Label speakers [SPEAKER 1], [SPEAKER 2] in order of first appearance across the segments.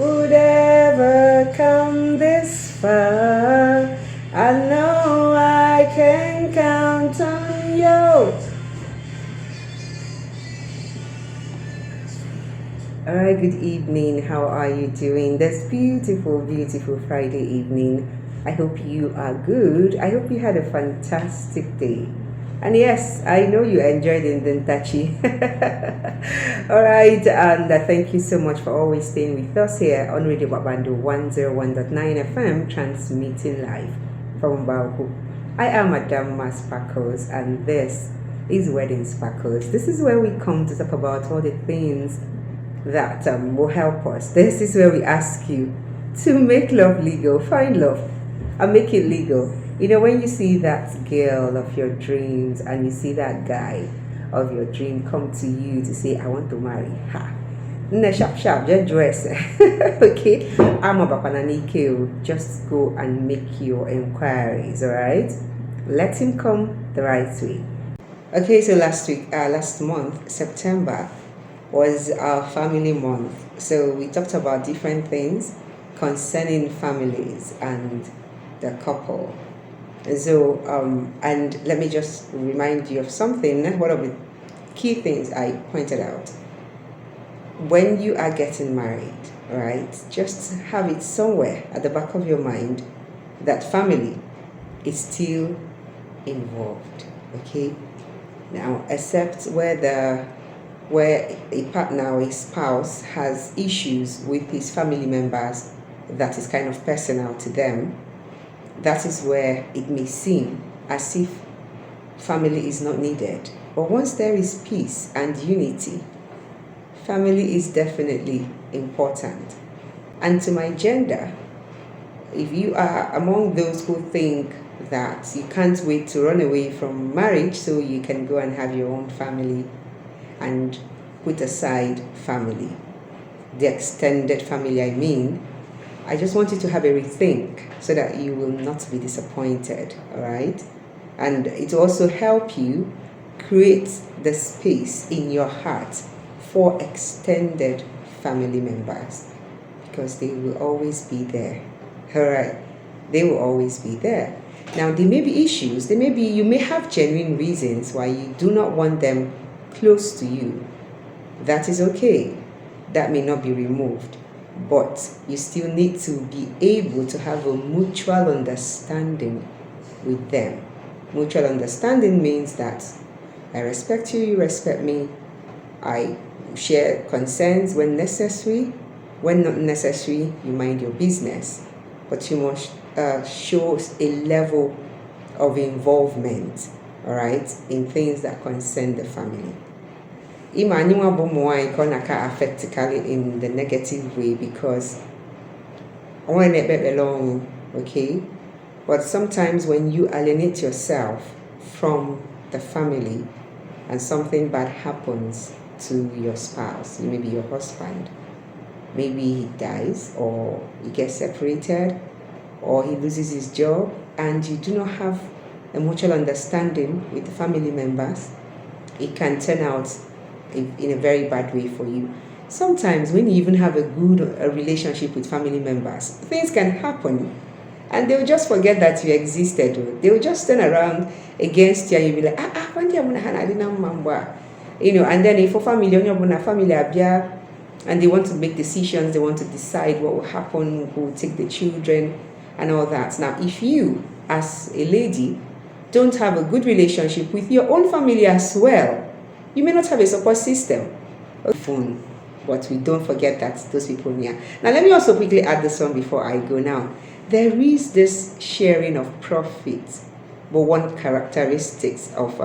[SPEAKER 1] would ever come this far. I know I can count on you. Alright, good evening. How are you doing this beautiful, beautiful Friday evening? I hope you are good. I hope you had a fantastic day. And yes, I know you enjoyed Indentachi. Alright, and thank you so much for always staying with us here on Radio Babando 101.9 FM, transmitting live from Bauku. I am Madame Sparkles, and this is Wedding Sparkles. This is where we come to talk about all the things that will help us. This is where we ask you to make love legal, find love, and make it legal. You know, when you see that girl of your dreams and you see that guy of your dream come to you to say, I want to marry her. Sharp, just dress. Okay? I'm a Bapananike. Just go and make your inquiries, alright? Let him come the right way. Okay, so last month, September, was our family month. So we talked about different things concerning families and the couple. So, and let me just remind you of something. One of the key things I pointed out. When you are getting married, right, just have it somewhere at the back of your mind that family is still involved, okay? Now, except where a partner or a spouse has issues with his family members that is kind of personal to them, that is where it may seem as if family is not needed. But once there is peace and unity, family is definitely important. And to my gender, if you are among those who think that you can't wait to run away from marriage so you can go and have your own family, and put aside family, the extended family, I just want you to have a rethink so that you will not be disappointed, all right? And it will also help you create the space in your heart for extended family members, because they will always be there, all right? They will always be there. Now, there may be issues, you may have genuine reasons why you do not want them close to you. That is okay. That may not be removed, but you still need to be able to have a mutual understanding with them. Mutual understanding means that I respect you, you respect me. I share concerns when necessary. When not necessary, you mind your business. But you must show a level of involvement, all right, in things that concern the family. Imaniwa bomoa ikonaka affectically in the negative way, because when it belong, okay? But sometimes when you alienate yourself from the family and something bad happens to your spouse, maybe your husband, maybe he dies or he gets separated or he loses his job, and you do not have a mutual understanding with the family members, it can turn out in a very bad way for you. Sometimes when you even have a good relationship with family members, things can happen and they'll just forget that you existed. They'll just turn around against you and you'll be like, when do you want to, you know, and then if for family, and they want to make decisions, they want to decide what will happen, who will take the children and all that. Now, if you, as a lady, don't have a good relationship with your own family as well, you may not have a support system. Phone, but we don't forget that those people near. Now, let me also quickly add this one before I go now. There is this sharing of profits, but one characteristics of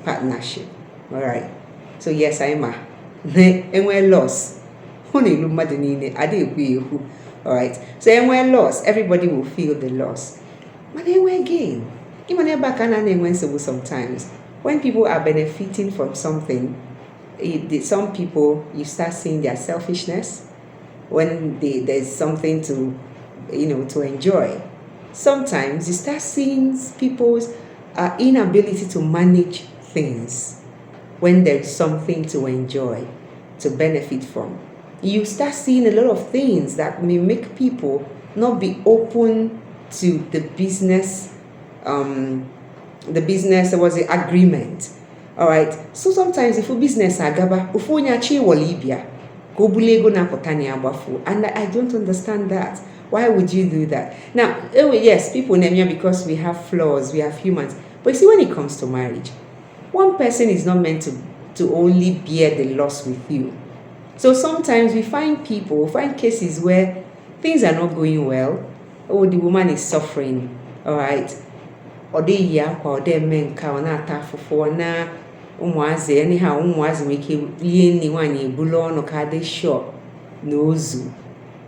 [SPEAKER 1] partnership. All right. So yes, I'm a loss. All right. So when loss, everybody will feel the loss. But anyway, again, sometimes when people are benefiting from something, some people, you start seeing their selfishness when there's something to enjoy. Sometimes you start seeing people's inability to manage things when there's something to enjoy, to benefit from. you start seeing a lot of things that may make people not be open to the business was the agreement. All right, so sometimes if a business agaba ufu nyachi walibia go bulego na potani abafu, and I don't understand that. Why would you do that? Now, yes, people name you because we have flaws, we have humans, but you see, when it comes to marriage, one person is not meant to only bear the loss with you. So sometimes we find cases where things are not going well. Oh, the woman is suffering, all right, or they ya or they men ka na for na umwaze anyhow umwaze make lieni wanye bulo no ka de shop nozu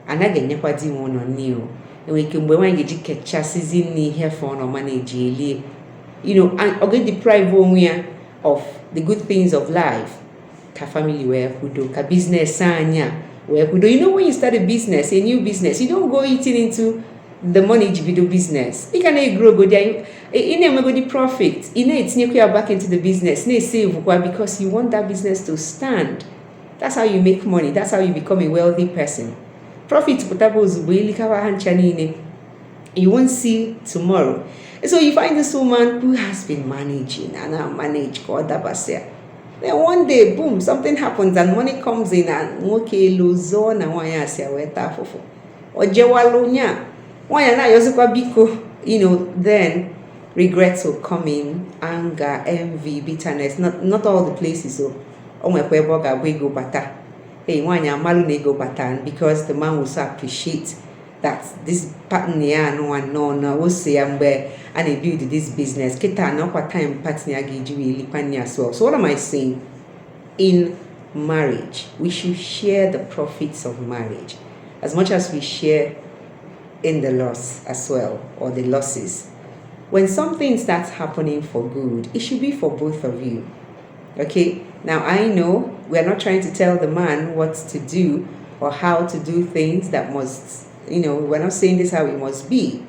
[SPEAKER 1] anaga nyakwa di mo no ni o we ke mgbe wanye ji kecha season ni here for no manage elie, you know, and or get deprive onwe of the good things of life. Ka family where kudo ka business anya where kudo. You know, when you start a business, a new business, you don't go eating into the money individual business. You can grow go there. In a go the profit. In it's you back into the business. Ne save because you want that business to stand. That's how you make money. That's how you become a wealthy person. Profit potables really you won't see tomorrow. So you find this woman who has been managing and manage God that. Then one day, boom, something happens and money comes in and okay, lozona wanya sia weta fofo. Ojewalonya. Wanya na yosukwa biko, you know, then regrets will come in, anger, envy, bitterness, not all the places. So go bata. Hey, wanya malu ne go bata, because the man will so appreciate that this partner no will say and he build this business. Kita no kwa time partner giju as well. So what am I saying? In marriage, we should share the profits of marriage as much as we share in the loss as well, or the losses. When something starts happening for good, it should be for both of you. Okay, now I know we're not trying to tell the man what to do or how to do things that must, you know, we're not saying this how it must be.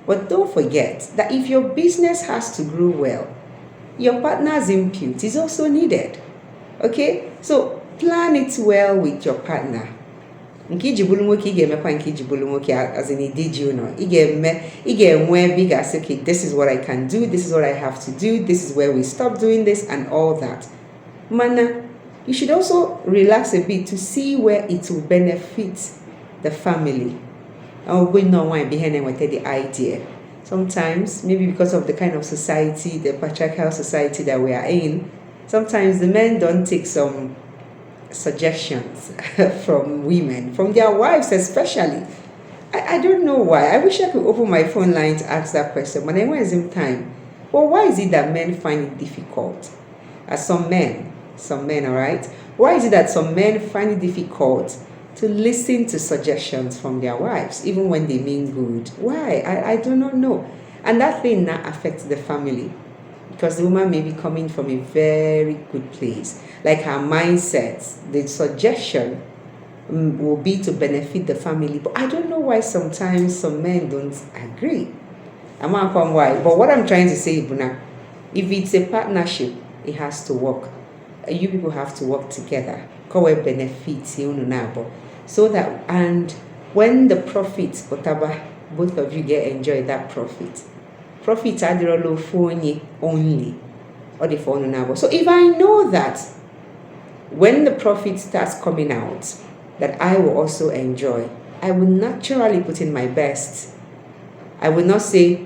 [SPEAKER 1] But don't forget that if your business has to grow well, your partner's input is also needed. Okay, so plan it well with your partner. Nkiji bulungoki igemekwa nkiji bulungoki as in did you know igemwe big as okay, this is what I can do, this is what I have to do, this is where we stop doing this and all that. Mana, you should also relax a bit to see where it will benefit the family. And we know why behind the idea. Sometimes, maybe because of the kind of society, the patriarchal society that we are in, sometimes the men don't take some suggestions from women, from their wives especially. I don't know why. I wish I could open my phone line to ask that question, but there isn't time. Well, why is it that men find it difficult? Some men, all right? Why is it that some men find it difficult to listen to suggestions from their wives, even when they mean good? Why? I do not know. And that thing now affects the family, because the woman may be coming from a very good place. Like her mindset, the suggestion will be to benefit the family. But I don't know why sometimes some men don't agree. I'm not sure why. But what I'm trying to say, Buna, if it's a partnership, it has to work. You people have to work together. Benefits, so that, and when the profits, both of you enjoy that profit. Profits are the only, or the phone now. So if I know that when the profit starts coming out, that I will also enjoy, I will naturally put in my best. I will not say,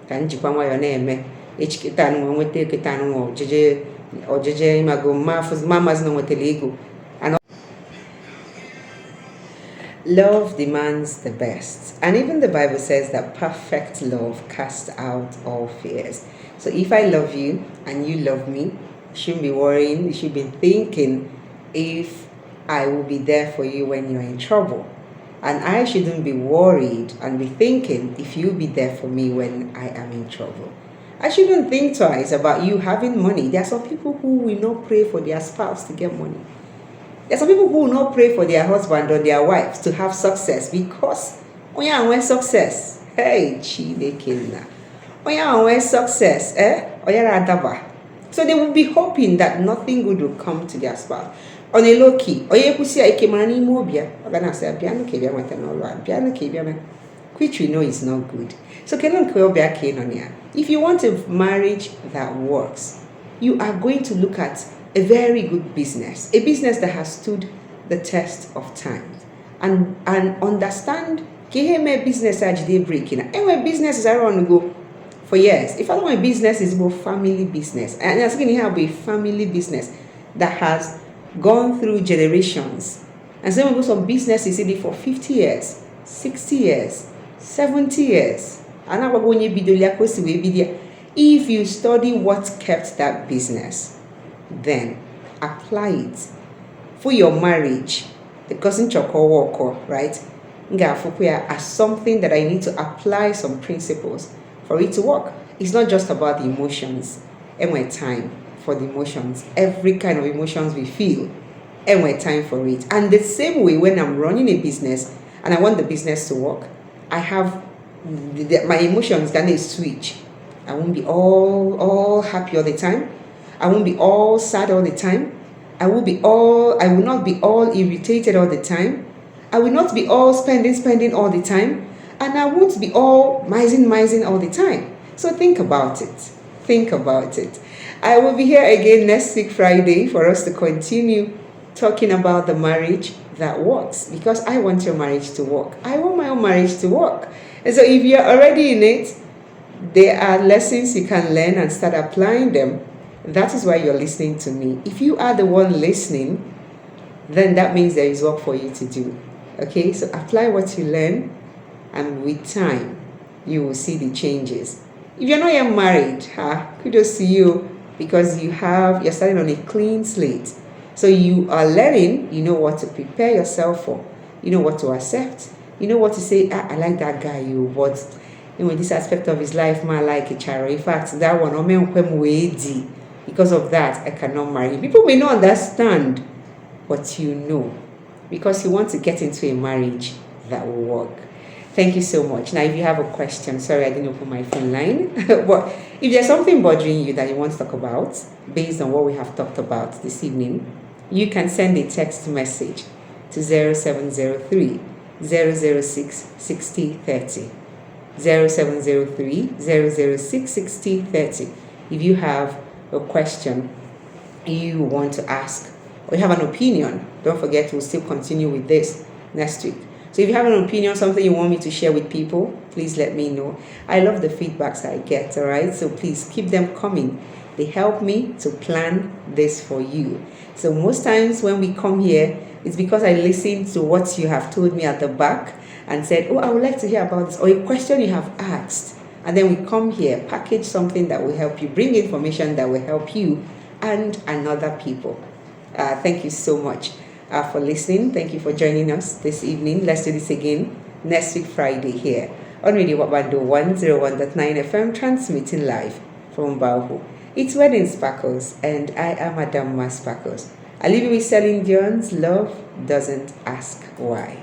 [SPEAKER 1] "Can you come your name? Each kitan won't take kitan or JJ Mago Mamas no Lego." And love demands the best. And even the Bible says that perfect love casts out all fears. So if I love you and you love me, you shouldn't be worrying, you should be thinking if I will be there for you when you're in trouble. And I shouldn't be worried and be thinking if you'll be there for me when I am in trouble. I shouldn't think twice about you having money. There are some people who will not pray for their spouse to get money. There are some people who will not pray for their husband or their wives to have success, because when success, hey, when success, so they will be hoping that nothing good will come to their spouse. on a low key. Or you could see a Kimani Mobia, or gonna say piano kibia matanolwa, piano kibia, which we know is not good. So Kenan Kwobia Kenonia. If you want a marriage that works, you are going to look at a very good business, a business that has stood the test of time, and understand Kiheme business they breaking. And when business is around to go for years. If I want my business is about family business, and I'm going to have a family business that has gone through generations. And some go some businesses in for 50 years, 60 years, 70 years. And now we're going to if you study what kept that business, then apply it for your marriage. The cousin choko woko, right? As something that I need to apply some principles for it to work. It's not just about the emotions and my time for the emotions. Every kind of emotions we feel and my time for it. And the same way when I'm running a business and I want the business to work, I have my emotions gonna switch. I won't be all happy all the time. I won't be all sad all the time. I will not be all irritated all the time. I will not be all spending all the time. And I won't be all mising all the time. So think about it. Think about it. I will be here again next week Friday for us to continue talking about the marriage that works, because I want your marriage to work. I want my own marriage to work. And so if you're already in it, there are lessons you can learn and start applying them. That is why you're listening to me. If you are the one listening, then that means there is work for you to do. Okay, so apply what you learn, and with time, you will see the changes. If you're not yet married, kudos to you, because you're starting on a clean slate. So you are learning, you know what to prepare yourself for, you know what to accept, you know what to say, I like that guy, but this aspect of his life, I like it, Charo. In fact, that one, because of that, I cannot marry. People may not understand, but you know, because you want to get into a marriage that will work. Thank you so much. Now, if you have a question, sorry I didn't open my phone line, but if there's something bothering you that you want to talk about based on what we have talked about this evening, you can send a text message to 0703 006 6030. 0703 006 6030. If you have a question you want to ask, or you have an opinion, don't forget we'll still continue with this next week. So if you have an opinion, something you want me to share with people, please let me know. I love the feedbacks I get, all right? So please keep them coming. They help me to plan this for you. So most times when we come here, it's because I listen to what you have told me at the back and said, I would like to hear about this, or a question you have asked. And then we come here, package something that will help you, bring information that will help you and other people. Thank you so much for listening. Thank you for joining us this evening. Let's do this again next week Friday here on Radio Wabando 101.9 FM, transmitting live from Bauho. It's Wedding Sparkles, and I am Madam Mas Sparkles. I leave you with Celine Dion's Love Doesn't Ask Why.